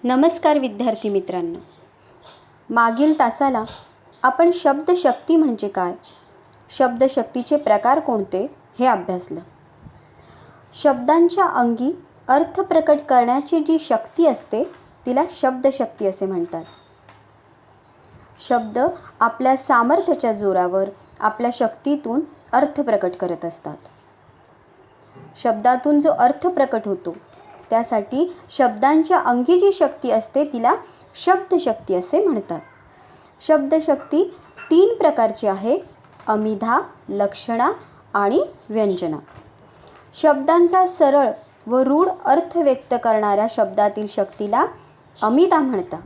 नमस्कार विद्यार्थी मित्रांनो, मागील तासाला आपण शब्दशक्ती म्हणजे काय, शब्दशक्तीचे प्रकार कोणते हे अभ्यासलं. शब्दांच्या अंगी अर्थ प्रकट करण्याची जी शक्ती असते तिला शब्दशक्ती असे म्हणतात. शब्द आपल्या सामर्थ्याच्या जोरावर आपल्या शक्तीतून अर्थ प्रकट करत असतात. शब्दातून जो अर्थ प्रकट होतो त्यासाठी शब्दांच्या अंगी जी शक्ती असते तिला शब्दशक्ती असे म्हणतात. शब्दशक्ती 3 प्रकारची आहे: अमिधा, लक्षणा आणि व्यंजना. शब्दांचा सरळ व रूढ अर्थ व्यक्त करणाऱ्या शब्दातील शक्तीला अमिधा म्हणतात.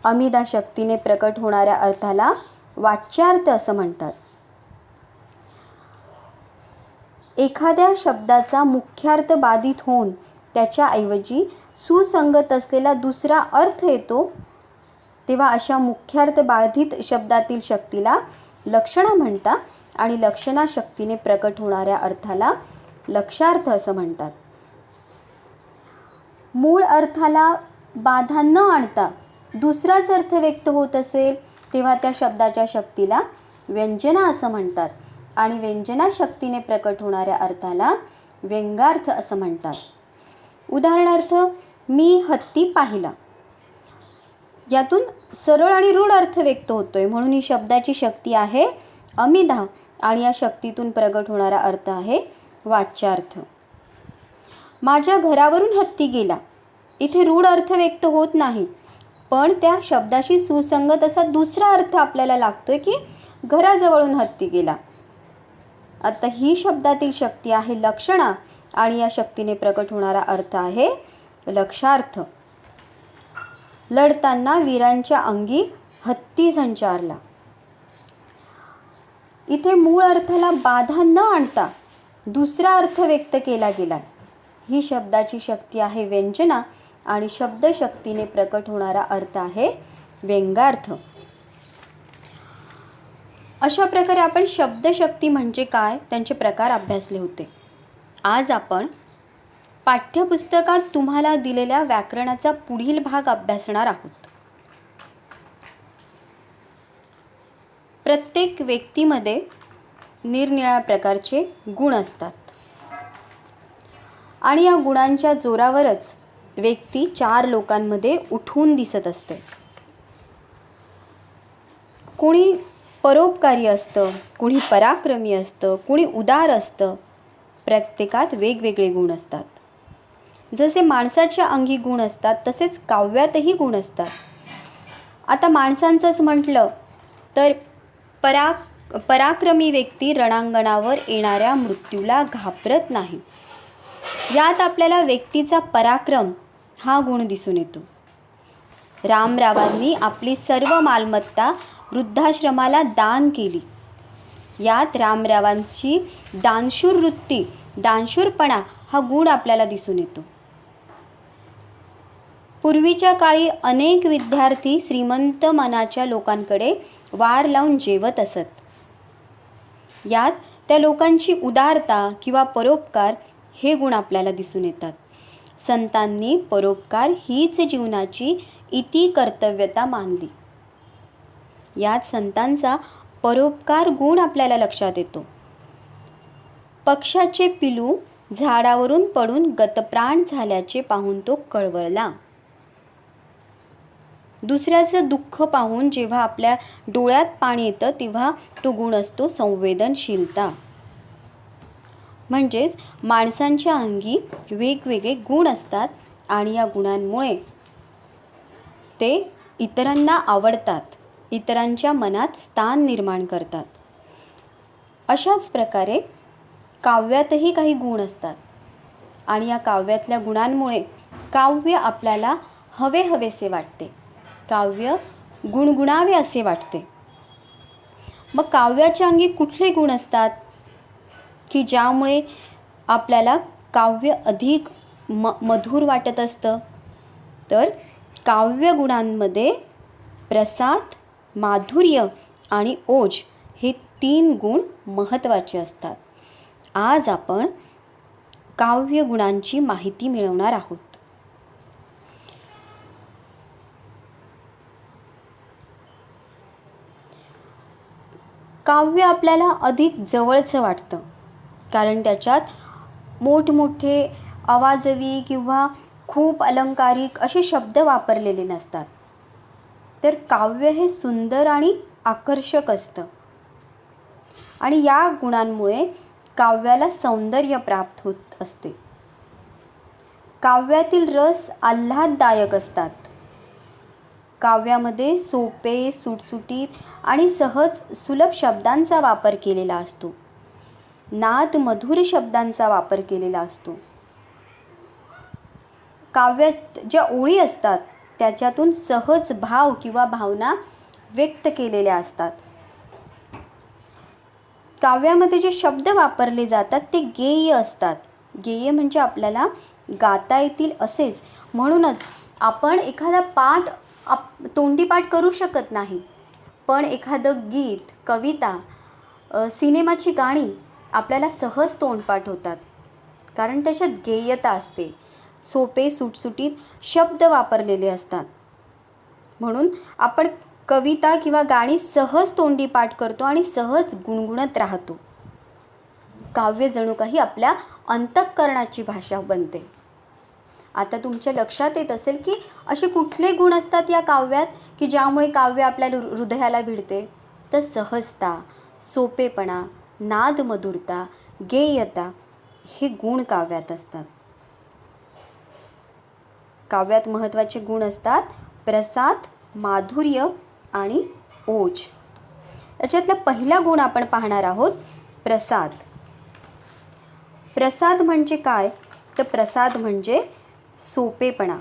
अमिधा शक्तीने प्रकट होणाऱ्या अर्थाला वाच्यार्थ असं म्हणतात. एखाद्या शब्दाचा मुख्यार्थ बाधित होऊन त्याच्याऐवजी सुसंगत असलेला दुसरा अर्थ येतो तेव्हा अशा मुख्यार्थ बाधित शब्दातील शक्तीला लक्षणा म्हणतात आणि लक्षणा शक्तीने प्रकट होणाऱ्या अर्थाला लक्षार्थ असं म्हणतात. मूळ अर्थाला बाधा न आणता दुसराच अर्थ व्यक्त होत असेल तेव्हा त्या शब्दाच्या शक्तीला व्यंजना असं म्हणतात आणि व्यंजना शक्तीने प्रकट होणाऱ्या अर्थाला व्यंगार्थ असं म्हणतात. उदाहरणार्थ, मी हत्ती पाहिला, यातून सरळ आणि रूढ अर्थ व्यक्त होतोय म्हणून ही शब्दाची शक्ती आहे अमिधा आणि या शक्तीतून प्रकट होणारा अर्थ आहे वाच्यार्थ. माझ्या घरावरून हत्ती गेला, इथे रूढ अर्थ व्यक्त होत नाही पण त्या शब्दाशी सुसंगत असा दुसरा अर्थ आपल्याला लागतोय की घराजवळून हत्ती गेला. आता ही शब्दातील शक्ती आहे लक्षणा आणि या शक्तीने प्रकट होणारा अर्थ आहे लक्षार्थ. लढताना वीरांच्या अंगी हत्ती संचारला. इथे मूळ अर्थाला बाधा न आणता दुसरा अर्थ व्यक्त केला गेला. ही शब्दाची शक्ती आहे व्यंजना आणि शब्दशक्तीने प्रकट होणारा अर्थ आहे व्यंगार्थ. अशा प्रकारे आपण शब्दशक्ती म्हणजे काय त्यांचे प्रकार अभ्यासले होते. आज आपण पाठ्यपुस्तकात तुम्हाला दिलेल्या व्याकरणाचा पुढील भाग अभ्यासणार आहोत. प्रत्येक व्यक्तीमध्ये निरनिराळ्या प्रकारचे गुण असतात आणि या गुणांच्या जोरावरच व्यक्ती 4 लोकांमध्ये उठून दिसत असते. कोणी परोपकारी असतं, कोणी पराक्रमी असतं, कोणी उदार असतं. प्रत्येकात वेगवेगळे गुण असतात. जसे माणसाच्या अंगी गुण असतात तसेच काव्यातही गुण असतात. आता माणसांचंच म्हटलं तर पराक्रमी व्यक्ती रणांगणावर येणाऱ्या मृत्यूला घाबरत नाही. यात आपल्याला व्यक्तीचा पराक्रम हा गुण दिसून येतो. रामरावांनी आपली सर्व मालमत्ता वृद्धाश्रमाला दान केली. यात रामरावांची दानशूर वृत्ती, दानशूरपणा हा गुण आपल्याला दिसून येतो. पूर्वीच्या काळी अनेक विद्यार्थी श्रीमंत मनाच्या लोकांकडे वार लावून जेवत असत. यात त्या लोकांची उदारता किंवा परोपकार हे गुण आपल्याला दिसून येतात. संतांनी परोपकार हीच जीवनाची इती कर्तव्यता मानली. यात संतांचा परोपकार गुण आपल्याला लक्षात येतो. पक्षाचे पिलू झाडावरून पडून गतप्राण झाल्याचे पाहून तो कळवळला. दुसऱ्याचं दुःख पाहून जेव्हा आपल्या डोळ्यात पाणी येतं तेव्हा तो गुण असतो संवेदनशीलता. म्हणजेच माणसांच्या अंगी वेगवेगळे गुण असतात आणि या गुणांमुळे ते इतरांना आवडतात, इतरांच्या मनात स्थान निर्माण करतात. अशाच प्रकारे काव्यातही काही गुण असतात आणि या काव्यातल्या गुणांमुळे काव्य आपल्याला हवेसे वाटते, काव्य गुणगुणावे असे वाटते. मग काव्याच्या अंगी कुठले गुण असतात की ज्यामुळे आपल्याला काव्य अधिक मधुर वाटत असतं? तर काव्य गुणांमध्ये प्रसाद, माधुर्य आणि ओज हे 3 गुण महत्त्वाचे असतात. आज आपण काव्य गुणांची माहिती मिळवणार आहोत. काव्य आपल्याला अधिक जवळचं वाटतं, कारण त्याच्यात मोठमोठे अवाजवी किंवा खूप अलंकारिक असे शब्द वापरलेले नसतात. तर काव्य हे सुंदर आणि आकर्षक असतं आणि या गुणांमुळे काव्याला सौंदर्य प्राप्त होत असते. काव्यातील रस आल्हाददायक असतात. काव्यामध्ये सोपे, सुटसुटीत आणि सहज सुलभ शब्दांचा वापर केलेला असतो. नाद मधुर शब्दांचा वापर केलेला असतो. काव्यात ज्या ओळी असतात त्याच्यातून सहज भाव किंवा भावना व्यक्त केलेल्या असतात. काव्यामध्ये जे शब्द वापरले जातात ते गेय असतात. गेय म्हणजे आपल्याला गाता येतील असेच. म्हणूनच आपण एखादा पाठ तोंडी पाठ करू शकत नाही, पण एखादं गीत, कविता, सिनेमाची गाणी आपल्याला सहज तोंडपाठ होतात, कारण त्याच्यात गेयता असते. सोपे सुटसुटीत शब्द वापरलेले असतात. म्हणून आपण कविता किंवा गाणी सहज तोंडी पाठ करतो आणि सहज गुणगुणत राहतो. काव्य जणू काही आपल्या अंतःकरणाची भाषा बनते. आता तुमच्या लक्षात येत असेल की असे कुठले गुण असतात या काव्यात की ज्यामुळे काव्य आपल्या हृदयाला भिडते. तर सहजता, सोपेपणा, नादमधुरता, गेयता हे गुण काव्यात असतात. काव्यात महत्त्वाचे गुण असतात प्रसाद, माधुर्य आणि ओज. याच्यातला पहिला गुण आपण पाहणार आहोत प्रसाद. प्रसाद म्हणजे काय? तर प्रसाद म्हणजे सोपेपणा,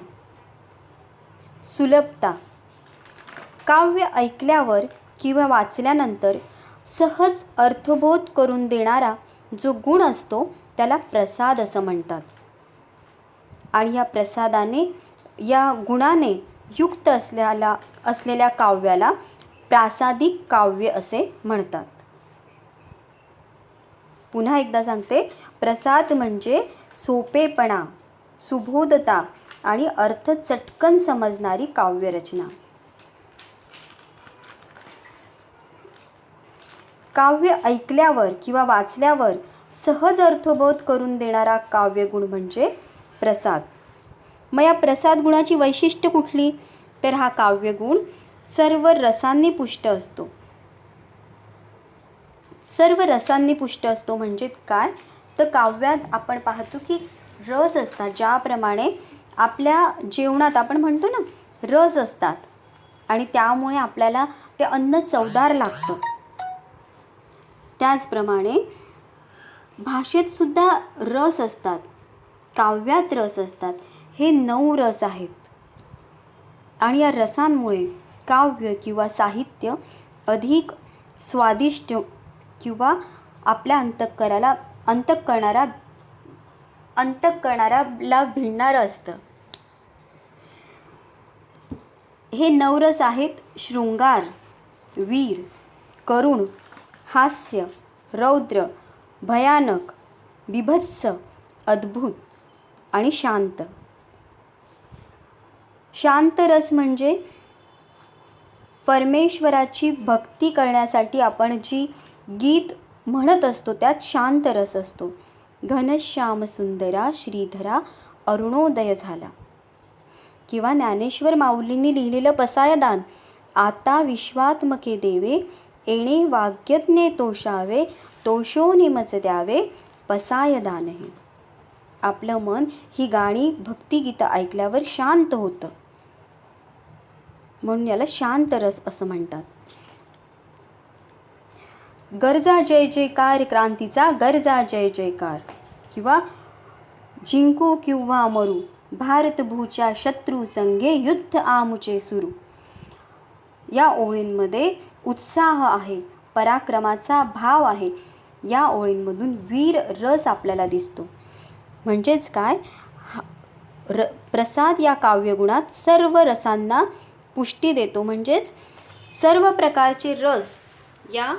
सुलभता. काव्य ऐकल्यावर किंवा वाचल्यानंतर सहज अर्थबोध करून देणारा जो गुण असतो त्याला प्रसाद असं म्हणतात. आणि या गुणाने युक्त असलेल्या काव्याला प्रासादिक काव्य असे म्हणतात. पुन्हा एकदा सांगते, प्रसाद म्हणजे सोपेपणा, सुबोधता आणि अर्थ चटकन समजणारी काव्यरचना. काव्य ऐकल्यावर किंवा वाचल्यावर सहज अर्थबोध करून देणारा काव्यगुण म्हणजे प्रसाद. मग या प्रसाद गुणाची वैशिष्ट्य कुठली? तर हा काव्यगुण सर्व रसांनी पुष्ट असतो. सर्व रसांनी पुष्ट असतो म्हणजे काय? तर काव्यात आपण पाहतो की रस असतात. ज्याप्रमाणे आपल्या जेवणात आपण म्हणतो ना रस असतात आणि त्यामुळे आपल्याला ते अन्न चवदार लागतं, त्याचप्रमाणे भाषेत सुद्धा रस असतात, काव्यात रस असतात. हे 9 रस आहेत आणि या रसांमुळे काव्य किंवा साहित्य अधिक स्वादिष्ट किंवा आपल्या अंतःकरणाला भिडणारं असतं. हे 9 रस आहेत शृंगार, वीर, करुण, हास्य, रौद्र, भयानक, बीभत्स, अद्भुत आणि शांत. शांत रस म्हणजे परमेश्वराची भक्ती करण्यासाठी आपण जी गीत म्हणत असतो त्यात शांत रस असतो. घनश्याम सुंदरा श्रीधरा अरुणोदय झाला. किंवा ज्ञानेश्वर माऊलींनी लिहिलेलं पसायदान, आता विश्वात्मके देवे येणे वाग्यज्ञे तोषावे तोषोनी मज द्यावे पसायदान हे. आपलं मन ही गाणी भक्तिगीतं ऐकल्यावर शांत होतं, म्हणून याला शांत रस असं म्हणतात. गर्जा जय जयकार क्रांतीचा, गर्जा जय जयकार. किंवा जिंकू किंवा मरू भारतभूच्या शत्रू संगे युद्ध आमुचे सुरू. या ओळींमध्ये उत्साह आहे, पराक्रमाचा भाव आहे. या ओळींमधून वीर रस आपल्याला दिसतो. म्हणजेच काय? प्रसाद या काव्यगुणात सर्व रसांना पुष्टी देतो. म्हणजेच सर्व प्रकारचे रस या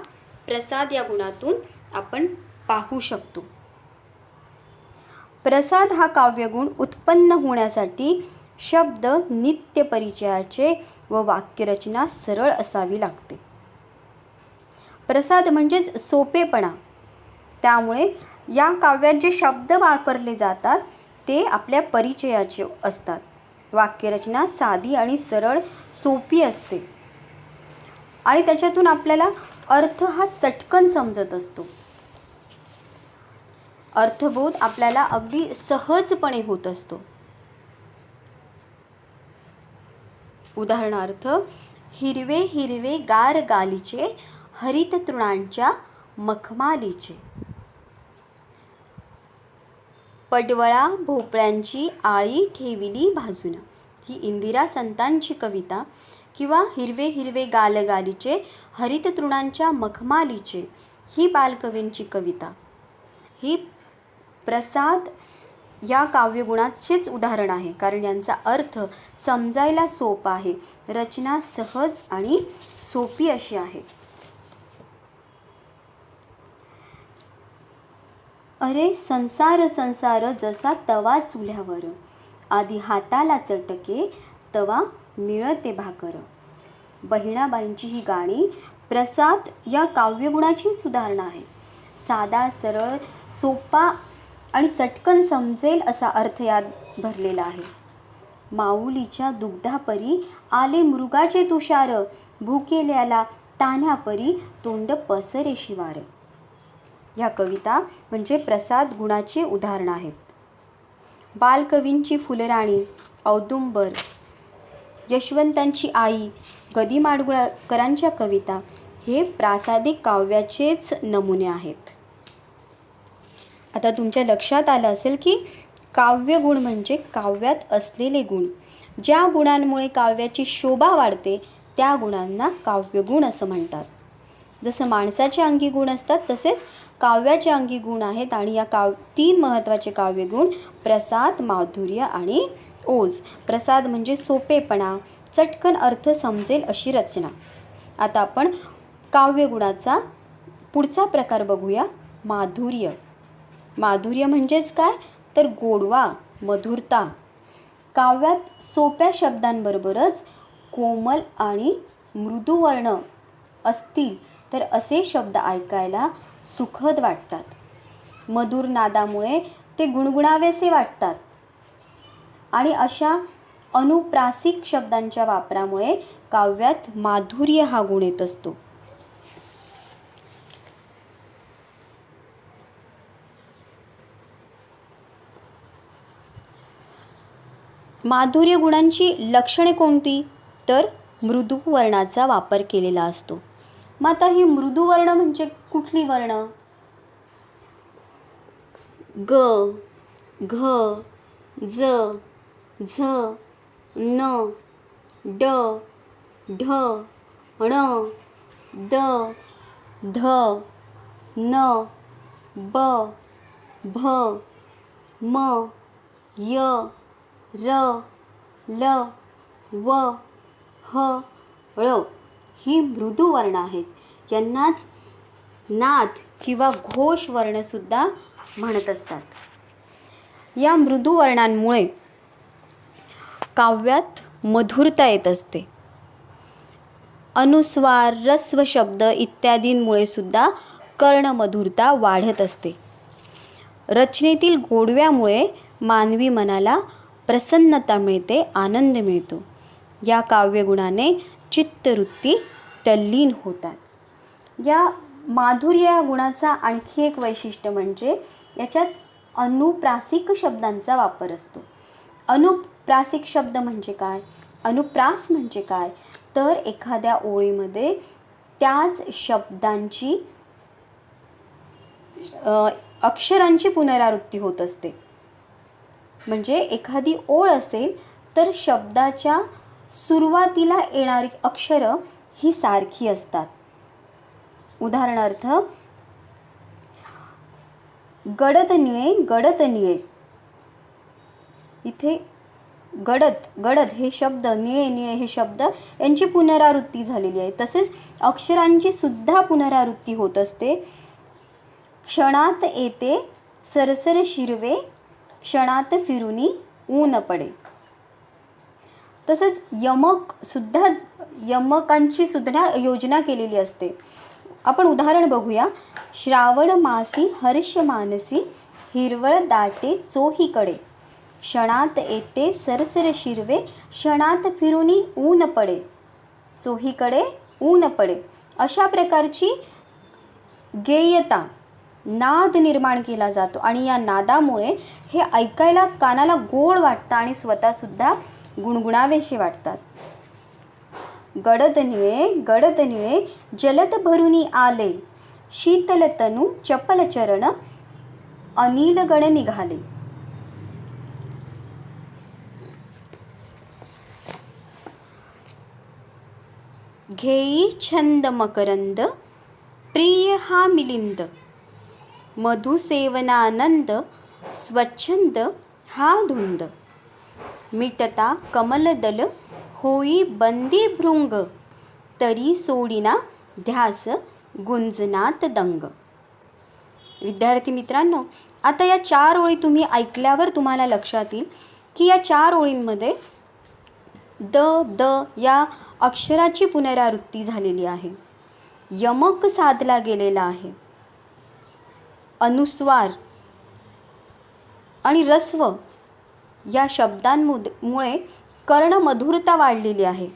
प्रसाद या गुणातून आपण पाहू शकतो. प्रसाद हा काव्यगुण उत्पन्न होण्यासाठी शब्द नित्य परिचयाचे व वाक्यरचना सरळ असावी लागते. प्रसाद म्हणजेच सोपेपणा. त्यामुळे या काव्यात जे शब्द वापरले जातात ते आपल्या परिचयाचे असतात. वाक्यरचना साधी आणि सरळ सोपी असते आणि त्याच्यातून आपल्याला अर्थ हा चटकन समजत असतो. अर्थबोध आपल्याला अगदी सहजपणे होत असतो. उदाहरणार्थ, हिरवे हिरवे गार गालीचे, हरित तृणांच्या मखमालीचे. पडवळा भोपळ्यांची आळी ठेविली भाजून. ही इंदिरा संतांची कविता. किंवा हिरवे हिरवे गालगालीचे, हरित तृणांच्या मखमालीचे ही बालकवींची कविता. ही प्रसाद या काव्यगुणाचेच उदाहरण आहे, कारण यांचा अर्थ समजायला सोपा आहे. रचना सहज आणि सोपी अशी आहे. अरे संसार संसार जसा तवा चुल्यावर, आधी हाताला चटके तवा मिळते भाकर. बहिणाबाईंची ही गाणी प्रसाद या काव्यगुणाचीच उदाहरणं आहेत. साधा सरळ सोपा आणि चटकन समजेल असा अर्थ यात भरलेला आहे. माऊलीच्या दुग्धापरी आले मृगाचे तुषार, भुकेल्याला तान्ह्यापरी तोंड पसरे शिवार. ह्या कविता म्हणजे प्रसाद गुणाची उदाहरणं आहेत. बालकवींची फुलराणी, औदुंबर, यशवंतांची आई, गदी माडगुळकरांच्या कविता हे प्रासादिक काव्याचेच नमुने आहेत. आता तुमच्या लक्षात आलं असेल की काव्यगुण म्हणजे काव्यात असलेले गुण. ज्या गुणांमुळे काव्याची शोभा वाढते त्या गुणांना काव्यगुण असं म्हणतात. जसं माणसाचे अंगी गुण असतात तसेच काव्याचे अंगी गुण आहेत. आणि या 3 महत्त्वाचे काव्यगुण प्रसाद, माधुर्य आणि ओज. प्रसाद म्हणजे सोपेपणा, चटकन अर्थ समजेल अशी रचना. आता आपण काव्यगुणाचा पुढचा प्रकार बघूया, माधुर्य. माधुर्य म्हणजेच काय तर गोडवा, मधुरता. काव्यात सोप्या शब्दांबरोबरच कोमल आणि मृदू वर्ण असतील तर असे शब्द ऐकायला सुखद वाटतात. मधुर नादामुळे ते गुणगुणावेसे वाटतात. आणि अशा अनुप्रासिक शब्दांच्या वापरामुळे काव्यात माधुर्य हा गुण येत असतो. माधुर्य गुणांची लक्षणे कोणती तर मृदू वर्णाचा वापर केलेला असतो. मग आता ही मृदू वर्ण म्हणजे कुठली वर्ण? ग, घ, ज, झ, न, ड, ढ, ण, द, ध, न, ब, भ, म, य, र, ल, व, ह, ळ ही मृदू वर्ण आहेत. यांनाच नाद किंवा घोष वर्णसुद्धा म्हणत असतात. या मृदू वर्णांमुळे काव्यात मधुरता येत असते. अनुस्वार, रस्व शब्द इत्यादींमुळे सुद्धा कर्णमधुरता वाढत असते. रचनेतील गोडव्यामुळे मानवी मनाला प्रसन्नता मिळते, आनंद मिळतो. या काव्यगुणाने चित्तवृत्ती तल्लीन होतात. या माधुर्य या गुणाचा आणखी एक वैशिष्ट्य म्हणजे याच्यात अनुप्रासिक शब्दांचा वापर असतो. अनुप्रासिक शब्द म्हणजे काय? अनुप्रास म्हणजे काय तर एखाद्या ओळीमध्ये त्याच शब्दांची अक्षरांची पुनरावृत्ती होत असते. म्हणजे एखादी ओळ असेल तर शब्दाच्या सुरुवातीला येणारी अक्षरं ही सारखी असतात. उदाहरणार्थ, गडद निळे गडद निळे. इथे गडद हे शब्द, निळे निळे हे शब्द यांची पुनरावृत्ती झालेली आहे. तसेच अक्षरांची सुद्धा पुनरावृत्ती होत असते. क्षणात येते सरसर शिरवे, क्षणात फिरुनी ऊन पडे. तसंच यमकांची सुद्धा योजना केलेली असते. आपण उदाहरण बघूया. श्रावण मासी हर्ष मानसी, हिरवळ दाटे चोहीकडे, क्षणात येते सरसर शिरवे, क्षणात फिरुनी ऊन पडे, चोहीकडे ऊन पडे. अशा प्रकारची गेयता, नाद निर्माण केला जातो आणि या नादामुळे हे ऐकायला कानाला गोड वाटतं आणि स्वतःसुद्धा गुणगुणावेसे वाटतात. गडद निळे जलद भरुनी आले, शीतल तनू चपल चरण, अनिल गण निघाले. घेई छंद मकरंद, प्रिय हा मिलिंद, मधुसेवनानंद, स्वच्छंद हा धुंद, मिटता कमलदल, होई बंदी भृंग, तरी सोडिना ध्यास, गुंजनात दंग. विद्यार्थी मित्रांनो, आता या 4 ओळी तुम्ही ऐकल्यावर तुम्हाला लक्षात येईल की या 4 ओळींमध्ये द द या अक्षराची पुनरावृत्ती झालेली आहे. यमक साधला गेलेला आहे. अनुस्वार आणि रस्व या शब्दांमुळे कर्णमधुरता वाढलेली आहे.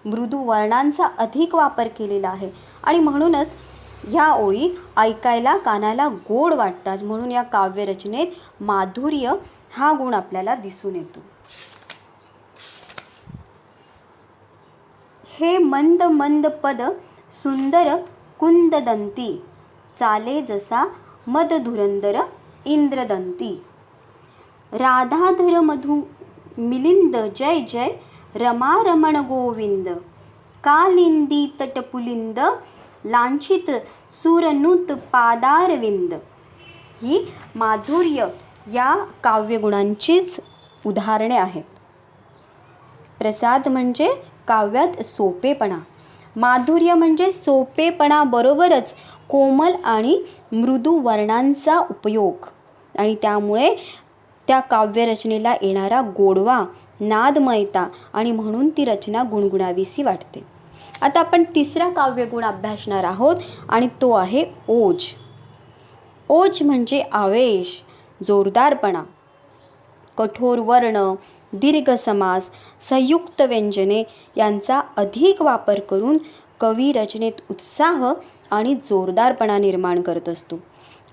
मृदू वर्णांचा अधिक वापर केलेला आहे आणि म्हणूनच ह्या ओळी ऐकायला कानाला गोड वाटतात. म्हणून या काव्यरचनेत माधुर्य हा गुण आपल्याला दिसून येतो. हे मंद मंद पद सुंदर कुंददंती, चाले जसा मद धुरंदर इंद्रदंती. राधाधर मधु मिलिंद जय जय, रमा रमण गोविंद, कालिंदी तटपुलिंद, लांछित सुरनुत पादारविंद. ही माधुर्य या काव्यगुणांचीच उदाहरणे आहेत. प्रसाद म्हणजे काव्यात सोपेपणा, माधुर्य म्हणजे सोपेपणाबरोबरच कोमल आणि मृदू वर्णांचा उपयोग आणि त्यामुळे त्या काव्यरचनेला येणारा गोडवा, नादमयता आणि म्हणून ती रचना गुणगुणावीसी वाटते. आता आपण तिसरा काव्यगुण अभ्यासणार आहोत आणि तो आहे ओज. ओज म्हणजे आवेश, जोरदारपणा. कठोर वर्ण, दीर्घ समास, संयुक्त व्यंजने यांचा अधिक वापर करून कवी रचनेत उत्साह आणि जोरदारपणा निर्माण करत असतो.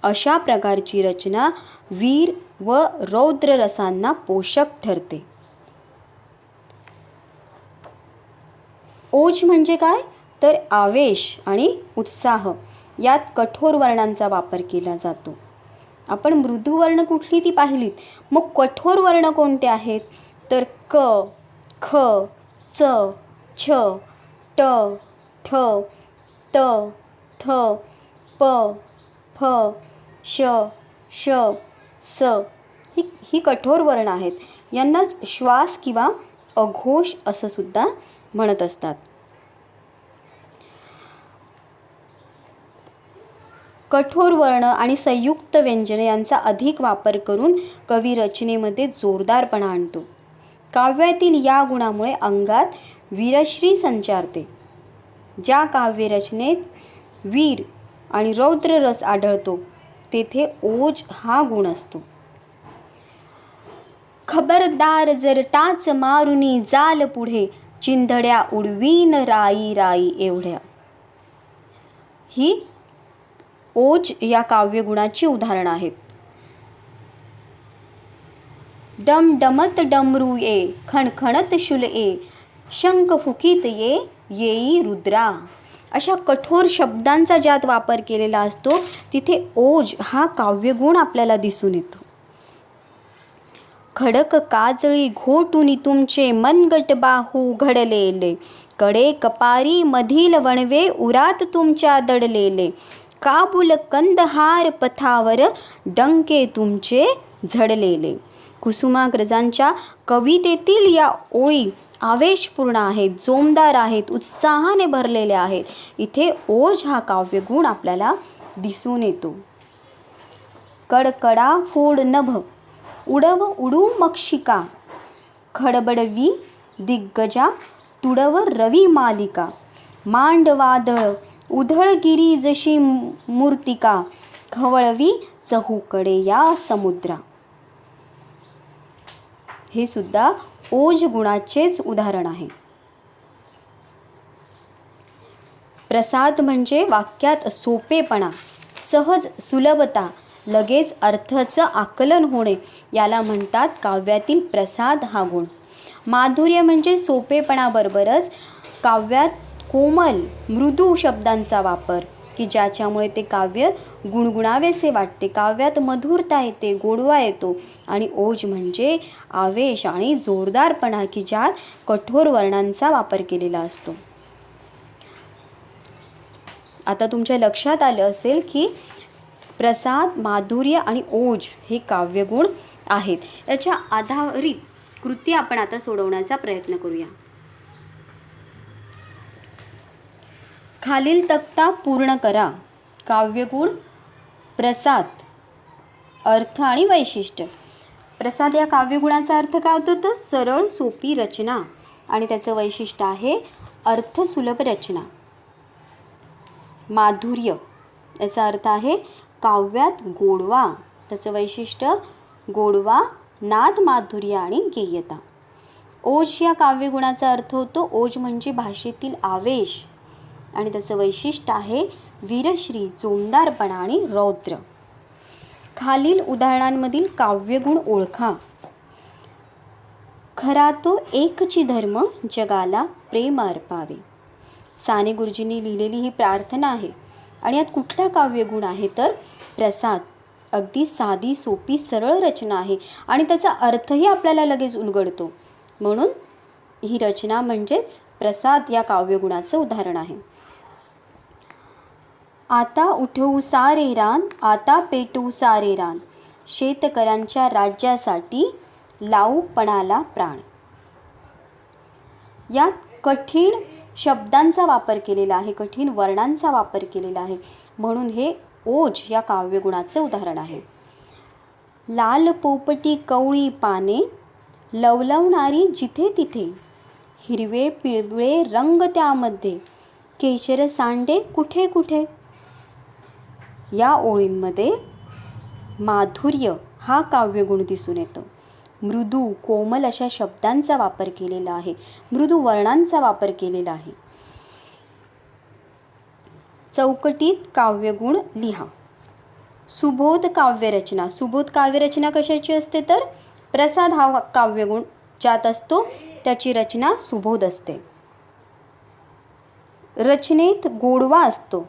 अशा प्रकारची रचना वीर व रौद्र रसांना पोषक ठरते. ओज म्हणजे काय तर आवेश आणि उत्साह यात कठोर वर्णांचा वापर केला जातो. आपण मृदू वर्ण कुठली ती पाहिलीत. मग कठोर वर्ण कोणते आहेत तर क, ख, च, छ, ट, ठ, त, थ, प, फ, श, श, स ही कठोर वर्ण आहेत. यांनाच श्वास किंवा अघोष असं सुद्धा म्हणत असतात. कठोर वर्ण आणि संयुक्त व्यंजने यांचा अधिक वापर करून कवी रचनेमध्ये जोरदारपणा आणतो. काव्यातील या गुणामुळे अंगात वीरश्री संचारते. ज्या काव्यरचनेत वीर आणि रौद्र रस आढळतो तेथे ओज हा गुण असतो. खबरदार जर टाच मारुनी जाल पुढे, चिंधड्या उडवीन राई राई एवढ्या. ही ओज या काव्यगुणाची उदाहरणं आहेत. डमडमत डमरू ये, खणखणत शुल ये, शंख फुकीत ये, येई रुद्रा. अशा कठोर शब्दांचा ज्यात वापर केलेला असतो तिथे ओज हा काव्यगुण आपल्याला दिसून येतो. खडक काजळी घोटुनी तुमचे मनगट बाहू घडलेले, कडे कपारी मधील वणवे उरात तुमच्या दडलेले, काबुल कंदहार पथावर डंके तुमचे झडलेले. कुसुमाग्रजांच्या कवितेतील या ओळी आवेशपूर्ण आहेत, जोमदार आहेत, उत्साहाने भरलेल्या आहेत. इथे ओज हा काव्यगुण आपल्याला दिसून येतो. कडकडा फोड नभ, उडव उडू मक्षिका, खडबडवी दिग्गजा, तुडव रवी मालिका, मांड वादळ उधळगिरी जशी मूर्तिका, खवळवी चहूकडे या समुद्रा. हे सुद्धा ओज गुणाचेच उदाहरण आहे. प्रसाद म्हणजे वाक्यात सोपेपणा, सहज सुलभता, लगेच अर्थाचं आकलन होणे, याला म्हणतात काव्यातील प्रसाद हा गुण. माधुर्य म्हणजे सोपेपणाबरोबरच काव्यात कोमल मृदू शब्दांचा वापर, की ज्याच्यामुळे ते काव्य गुणगुणावेसे वाटते. काव्यात मधुरता येते, गोडवा येतो. आणि ओज म्हणजे आवेश आणि जोरदारपणा, की ज्यात कठोर वर्णांचा वापर केलेला असतो. आता तुमच्या लक्षात आलं असेल की प्रसाद, माधुर्य आणि ओज हे काव्यगुण आहेत. याच्या आधारित कृती आपण आता सोडवण्याचा प्रयत्न करूया. खालील तक्ता पूर्ण करा. काव्यगुण, प्रसाद, अर्थ आणि वैशिष्ट्य. प्रसाद या काव्यगुणाचा अर्थ काय होतो? तर सरळ सोपी रचना, आणि त्याचं वैशिष्ट्य आहे अर्थसुलभ रचना. माधुर्य याचा अर्थ आहे काव्यात गोडवा, त्याचं वैशिष्ट्य गोडवा, नाद माधुर्य आणि गेयता. ओज या काव्यगुणाचा अर्थ होतो ओज म्हणजे भाषेतील आवेश, आणि त्याचं वैशिष्ट्य आहे वीरश्री, जोमदारपणा आणि रौद्र. खालील उदाहरणांमधील काव्यगुण ओळखा. खरा तो एकची धर्म, जगाला प्रेम अर्पावे. साने गुरुजींनी लिहिलेली ही प्रार्थना आहे. आणि यात कुठला काव्यगुण आहे? तर प्रसाद. अगदी साधी सोपी सरळ रचना आहे, आणि त्याचा अर्थही आपल्याला लगेच उलगडतो. म्हणून ही रचना म्हणजेच प्रसाद या काव्यगुणाचं उदाहरण आहे. आता उठवू सारे रान, आता पेटवू सारे रान, शेतकऱ्यांच्या राज्यासाठी लावू पणाला प्राण. यात कठीण शब्दांचा वापर केलेला आहे, कठीण वर्णांचा वापर केलेला आहे. म्हणून हे ओज या काव्यगुणाचे उदाहरण आहे. लाल पोपटी कवळी पाने, लवलवणारी जिथे तिथे, हिरवे पिवळे रंग त्यामध्ये, केशर सांडे कुठे कुठे. या ओळींमध्ये माधुर्य हा काव्यगुण दिसून येतो. मृदू कोमल अशा शब्दांचा वापर केलेला आहे, मृदू वर्णांचा वापर केलेला आहे. चौकटीत काव्यगुण लिहा. सुबोध काव्यरचना. सुबोध काव्यरचना कशाची असते? तर प्रसाद हा काव्यगुण ज्यात असतो त्याची रचना सुबोध असते. रचनेत गोडवा असतो.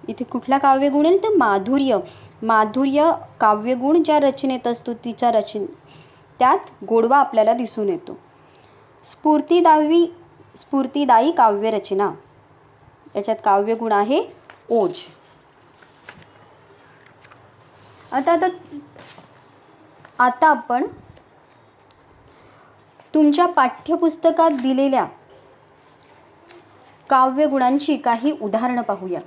इथे कुठला काव्यगुण येईल? तर माधुर्य. माधुर्य काव्यगुण ज्या रचनेत असतो तिच्या त्यात गोडवा आपल्याला दिसून येतो. स्फूर्तिदायी काव्यरचना. याच्यात काव्यगुण आहे ओज. आता आपण तुमच्या पाठ्यपुस्तकात दिलेल्या काव्यगुणांची काही उदाहरणं पाहूया.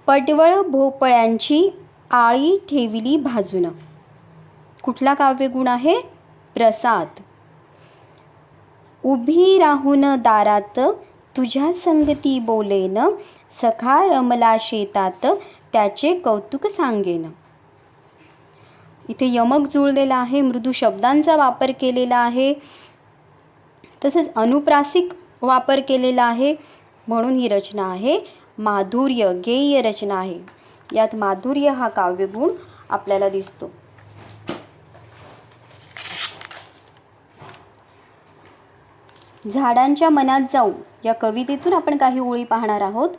पटवळ भोपळ्यांची आळी ठेविली भाजून. कुठला काव्यगुण आहे? प्रसाद. उभी राहून दारात तुझ्या संगती बोलेन, सखा रमला शेतात त्याचे कौतुक सांगेन. इथे यमक जुळलेला आहे, मृदू शब्दांचा वापर केलेला आहे, तसेच अनुप्रासिक वापर केलेला आहे. म्हणून ही रचना आहे माधुर्य, गेय रचना आहे. यात माधुर्य हा काव्यगुण आपल्याला दिसतो. झाडांच्या मनात जाऊ या कवितेतून आपण काही ओळी पाहणार आहोत.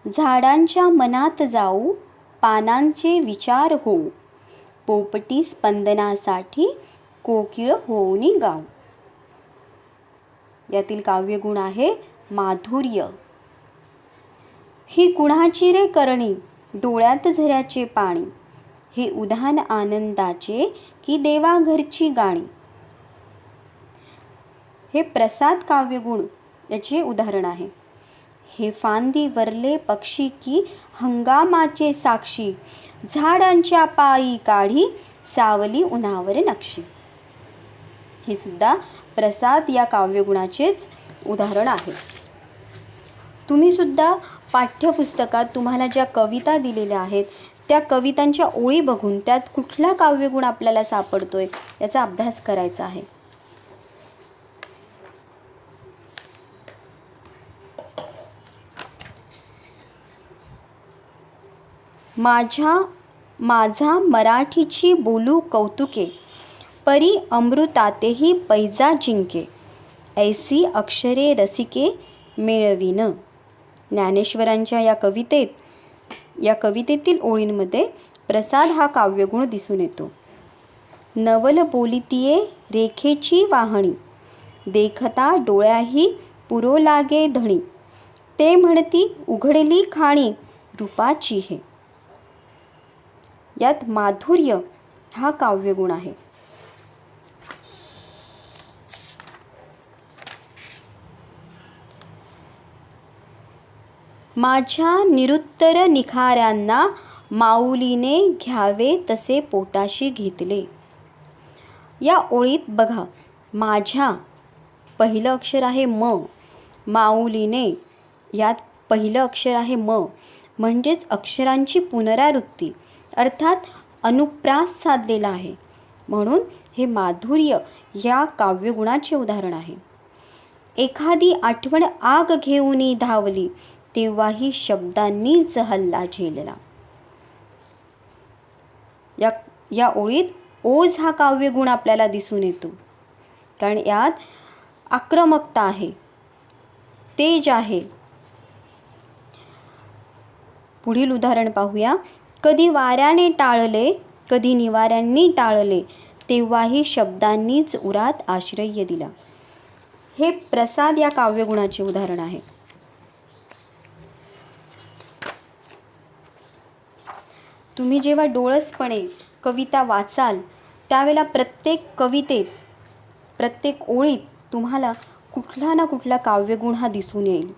झाडांच्या मनात जाऊ, पानांचे विचार होऊ, पोपटी स्पंदनासाठी कोकिळ होऊनी गाऊ. यातील काव्यगुण आहे माधुर्य. ही कुणाची रे करणी, डोळ्यात झऱ्याचे पाणी, हे उधाण आनंदाचे की देवाघरची गाणी. हे प्रसाद काव्यगुण याचे उदाहरण आहे. हे फांदी वरले पक्षी की हंगामाचे साक्षी, झाडांच्या पायी काढी सावली उन्हावर नक्षी. हे सुद्धा प्रसाद या काव्यगुणाचेच उदाहरण आहे. तुम्ही सुद्धा पाठ्यपुस्तकात तुम्हाला ज्या कविता दिलेल्या आहेत त्या कवितांच्या ओळी बघून त्यात कुठला काव्यगुण आपल्याला सापडतोय याचा अभ्यास करायचा आहे. माझा मराठीची बोलू कौतुके, परी अमृतातेही पैजा जिंके, ऐसी अक्षरे रसिके मेळवीन. ज्ञानेश्वरांच्या या कवितेतील ओळींमध्ये प्रसाद हा काव्यगुण दिसून येतो. नवल बोलितिये रेखेची वाहणी, देखता डोळ्याही पुरो लागे धणी, ते म्हणती उघडली खाणी रूपाची हे. यात माधुर्य हा काव्यगुण आहे. माझ्या निरुत्तर निखाऱ्यांना माऊलीने घ्यावे तसे पोटाशी घेतले. या ओळीत बघा, माझ्या पहिलं अक्षर आहे म, माऊलीने यात पहिलं अक्षर आहे म, म्हणजेच अक्षरांची पुनरावृत्ती अर्थात अनुप्रास साधलेला आहे. म्हणून हे माधुर्य या काव्यगुणाचे उदाहरण आहे. एखादी आठवण आग घेऊन धावली, तेव्हाही शब्दांनीच हल्ला झेलला. या ओळीत ओझ हा काव्यगुण आपल्याला दिसून येतो, कारण यात आक्रमकता आहे, तेज आहे. पुढील उदाहरण पाहूया. कधी वाऱ्याने टाळले, कधी निवाऱ्यांनी टाळले, तेव्हाही शब्दांनीच उरात आश्रय दिला. हे प्रसाद या काव्यगुणाचे उदाहरण आहे. तुम्ही जेव्हा डोळसपणे कविता वाचाल त्यावेळेला प्रत्येक कवितेत, प्रत्येक ओळीत तुम्हाला कुठला ना कुठला काव्यगुण हा दिसून येईल.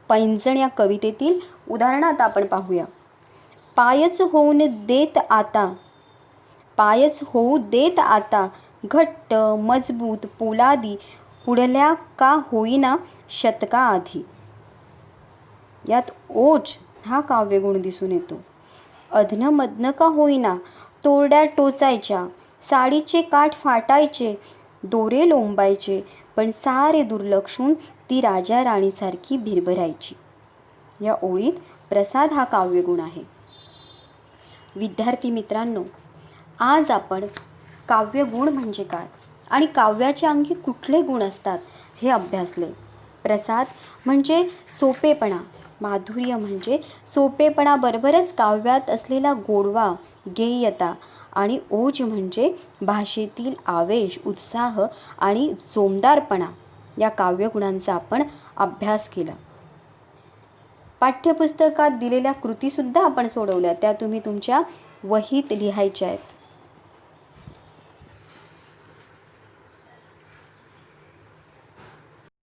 पैंजण या कवितेतील उदाहरणात आपण पाहूया. पायच होऊ देत आता, घट्ट मजबूत पोलादी, पुढल्या का होईना शतका आधी. यात ओज हा काव्यगुण दिसून येतो. अधनमधन का होईना तोरड्या टोचायच्या, साडीचे काठ फाटायचे, दोरे लोंबायचे, पण सारे दुर्लक्षून ती राजा राणीसारखी भिरभरायची. या ओळीत प्रसाद हा काव्यगुण आहे. विद्यार्थी मित्रांनो, आज आपण काव्यगुण म्हणजे काय आणि काव्याच्या अंगी कुठले गुण असतात हे अभ्यासले. प्रसाद म्हणजे सोपेपणा, माधुर्य म्हणजे सोपेपणाबरोबरच काव्यात असलेला गोडवा, गेयता, आणि ओज म्हणजे भाषेतील आवेश, उत्साह आणि जोमदारपणा. या काव्यगुणांचा आपण अभ्यास केला. पाठ्यपुस्तकात दिलेल्या कृतीसुद्धा आपण सोडवल्या, त्या तुम्ही तुमच्या वहीत लिहायच्या आहेत.